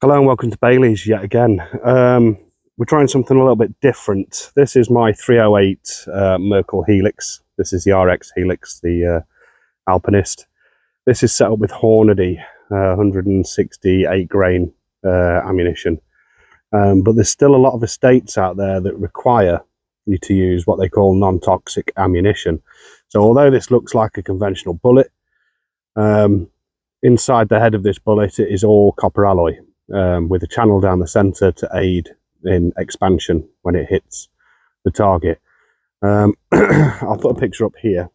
Hello and welcome to Bailey's yet again. We're trying something a little bit different. This is my 308 Merkel Helix. This is the RX Helix, the Alpinist. This is set up with Hornady 168 grain ammunition. But there's still a lot of estates out there that require you to use what they call non-toxic ammunition. So although this looks like a conventional bullet, inside the head of this bullet it is all copper alloy, with a channel down the center to aid in expansion when it hits the target. I'll put a picture up here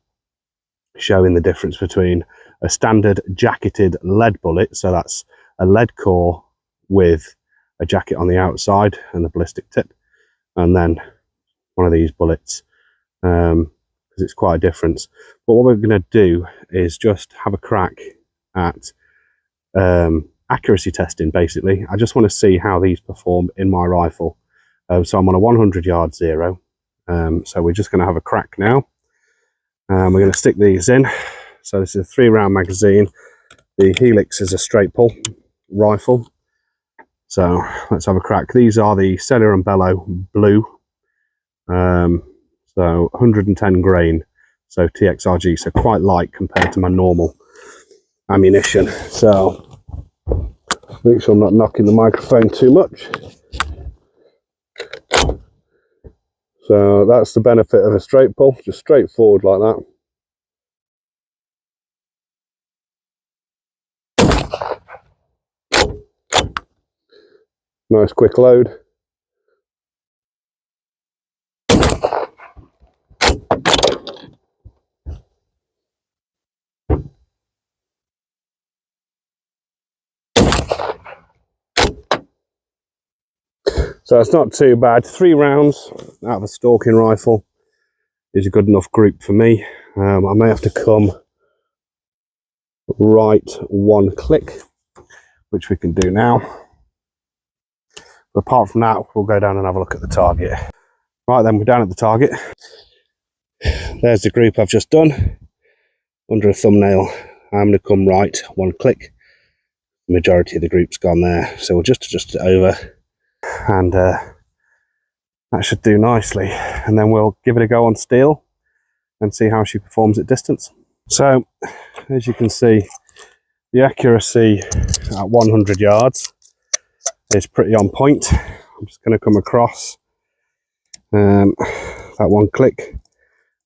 showing the difference between a standard jacketed lead bullet, so that's a lead core with a jacket on the outside and a ballistic tip, and then one of these bullets, because it's quite a difference. But what we're going to do is just have a crack at accuracy testing. Basically, I just want to see how these perform in my rifle. So I'm on a 100 yard zero, so we're just going to have a crack now. We're going to stick these in. So this is a 3-round magazine. The Helix is a straight pull rifle, so let's have a crack. These are the Sellier and Bellot Blue, so 110 grain, so TXRG, so quite light compared to my normal ammunition. So make sure I'm not knocking the microphone too much. So that's the benefit of a straight pull, just straight forward like that. Nice quick load. So it's not too bad. 3 rounds out of a stalking rifle is a good enough group for me. I may have to come right one click, which we can do now. But apart from that, we'll go down and have a look at the target. Right then, we're down at the target. There's the group I've just done. Under a thumbnail, I'm going to come right one click. The majority of the group's gone there, so we'll just adjust it over, and that should do nicely. And then we'll give it a go on steel and see how she performs at distance. So as you can see, the accuracy at 100 yards is pretty on point. I'm just going to come across that one click.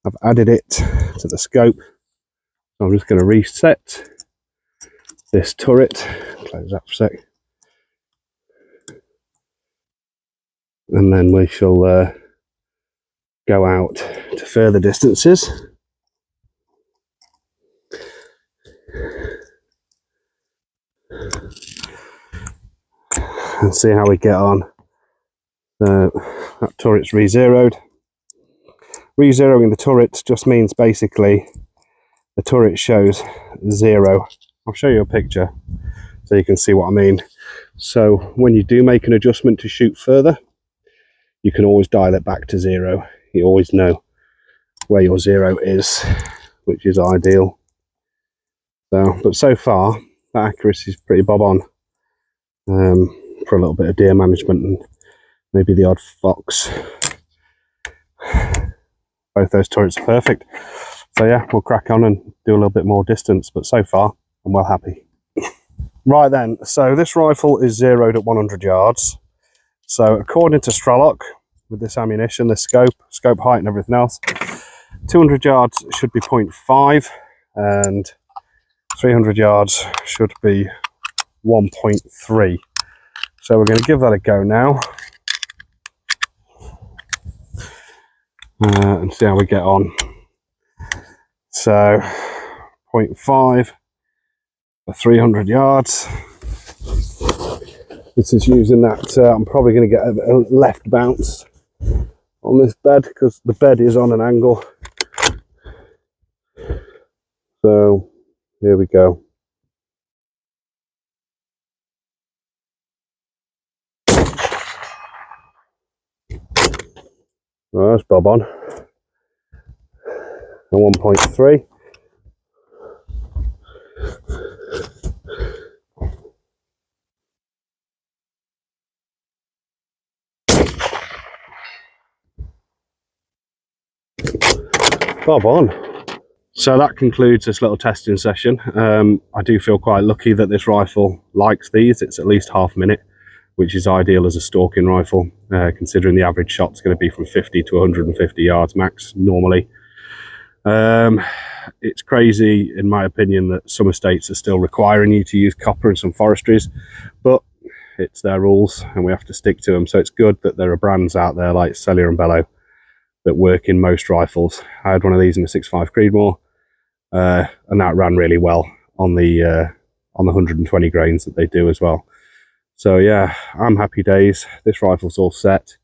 I've added it to the scope, so I'm just going to reset this turret. Close that for a sec, and then we shall go out to further distances and see how we get on. That turret's re-zeroed. Re-zeroing the turret just means basically the turret shows 0. I'll show you a picture so you can see what I mean. So when you do make an adjustment to shoot further, you can always dial it back to 0. You always know where your 0 is, which is ideal. But so far, that accuracy is pretty bob on, for a little bit of deer management and maybe the odd fox. Both those turrets are perfect. So yeah, we'll crack on and do a little bit more distance, but so far I'm well happy. Right then, so this rifle is zeroed at 100 yards. So according to Stralock, with this ammunition, the scope height and everything else, 200 yards should be 0.5 and 300 yards should be 1.3. So we're going to give that a go now and see how we get on. So 0.5 for 300 yards. This is using that, I'm probably going to get a left bounce on this bed because the bed is on an angle. So here we go. Well, that's bob on. A 1.3. Bob on. So that concludes this little testing session. I do feel quite lucky that this rifle likes these. It's at least half a minute, which is ideal as a stalking rifle, considering the average shot's going to be from 50 to 150 yards max normally. It's crazy, in my opinion, that some estates are still requiring you to use copper in some forestries, but it's their rules and we have to stick to them. So it's good that there are brands out there like Sellier and Bellot that work in most rifles. I had one of these in a 6.5 Creedmoor, and that ran really well on the 120 grains that they do as well. So yeah, I'm happy days. This rifle's all set.